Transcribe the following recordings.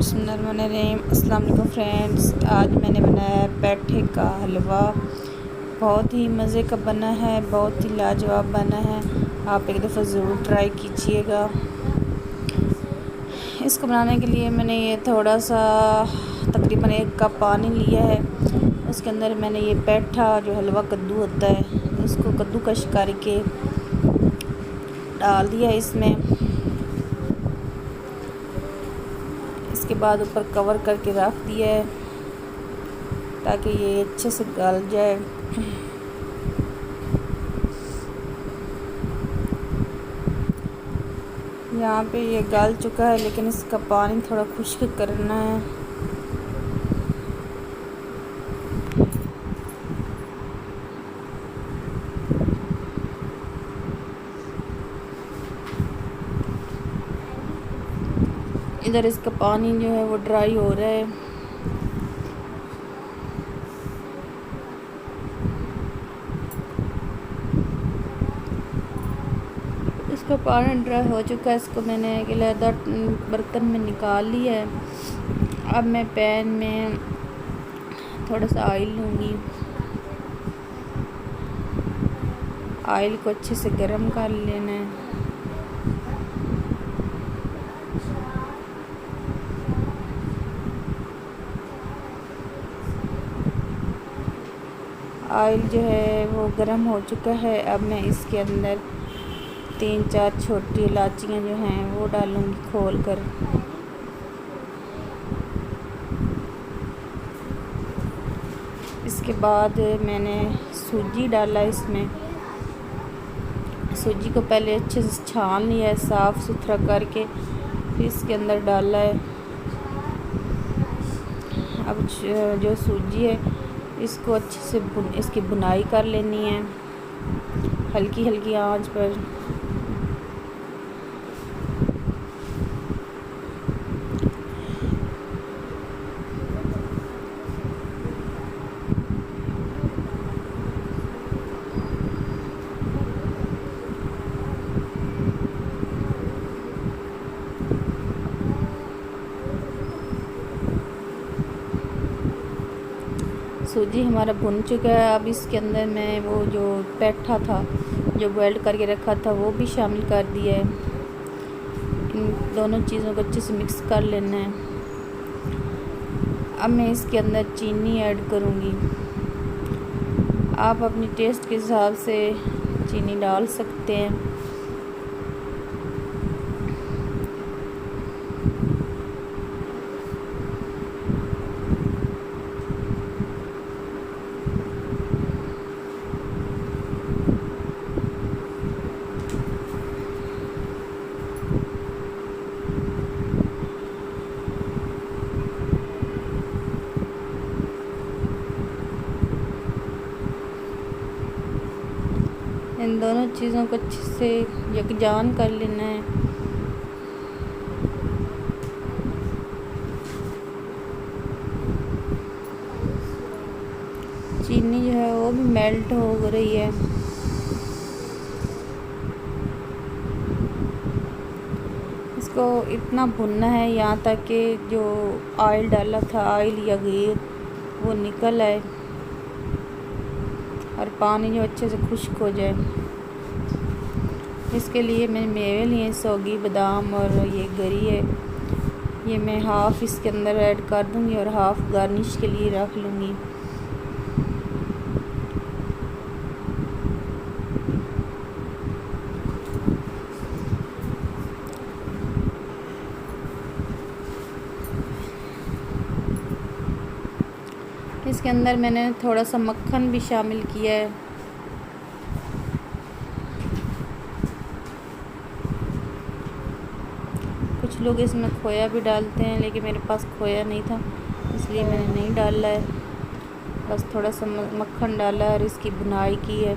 बिस्मिल्लाहिर्रहमानिर्रहीम। अस्सलाम वालेकुम फ्रेंड्स। आज मैंने बनाया है पेठे का हलवा। बहुत ही मज़े का बना है, बहुत ही लाजवाब बना है। आप एक दफ़ा ज़रूर ट्राई कीजिएगा। इसको बनाने के लिए मैंने ये थोड़ा सा तकरीबन 1 कप पानी लिया है। उसके अंदर मैंने ये पेठा जो हलवा कद्दू होता है उसको कद्दूकश करके डाल दिया इसमें। इसके बाद ऊपर कवर करके रख दिया है ताकि ये अच्छे से गल जाए। यहाँ पे ये गल चुका है, लेकिन इसका पानी थोड़ा खुश्क करना है। इधर इसका पानी जो है वो ड्राई हो रहा है। इसका पानी ड्राई हो चुका है। इसको मैंने एक अलग बर्तन में निकाल लिया है। अब मैं पैन में थोड़ा सा ऑयल लूँगी। ऑयल को अच्छे से गर्म कर लेना है। ऑयल जो है वो गर्म हो चुका है। अब मैं इसके अंदर 3-4 छोटी इलायचियाँ जो हैं वो डालूँगी खोल कर। इसके बाद मैंने सूजी डाला इसमें। सूजी को पहले अच्छे से छान लिया है, साफ़ सुथरा करके, फिर इसके अंदर डाला है। अब जो सूजी है इसको अच्छे से इसकी बुनाई कर लेनी है हल्की हल्की आंच पर। सूजी हमारा भुन चुका है। अब इसके अंदर मैं वो जो पेठा था जो बॉइल्ड करके रखा था वो भी शामिल कर दिया है। इन दोनों चीज़ों को अच्छे से मिक्स कर लेना है। अब मैं इसके अंदर चीनी ऐड करूँगी। आप अपनी टेस्ट के हिसाब से चीनी डाल सकते हैं। इन दोनों चीज़ों को अच्छे से यकजान कर लेना है। चीनी जो है वो भी मेल्ट हो रही है। इसको इतना भुनना है यहाँ तक कि जो ऑयल डाला था, ऑयल या घी, वो निकल आए और पानी जो अच्छे से खुश्क हो जाए। इसके लिए मैंने मेवे लिए, सौगी, बादाम और ये गरी है। ये मैं हाफ़ इसके अंदर ऐड कर दूँगी और हाफ़ गार्निश के लिए रख लूँगी। इसके अंदर मैंने थोड़ा सा मक्खन भी शामिल किया है। कुछ लोग इसमें खोया भी डालते हैं, लेकिन मेरे पास खोया नहीं था इसलिए मैंने नहीं डाला है। बस थोड़ा सा मक्खन डाला और इसकी बुनाई की है।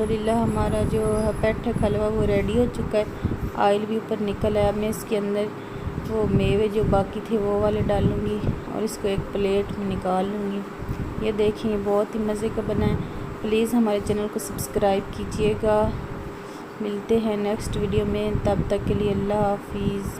अल्हम्दुलिल्लाह हमारा जो पेठा हलवा वो रेडी हो चुका है। ऑयल भी ऊपर निकल आया। मैं इसके अंदर वो मेवे जो बाकी थे वो वाले डालूँगी और इसको एक प्लेट में निकाल लूँगी। ये देखिए बहुत ही मज़े का बना है। प्लीज़ हमारे चैनल को सब्सक्राइब कीजिएगा। मिलते हैं नेक्स्ट वीडियो में, तब तक के लिए अल्लाह हाफिज़।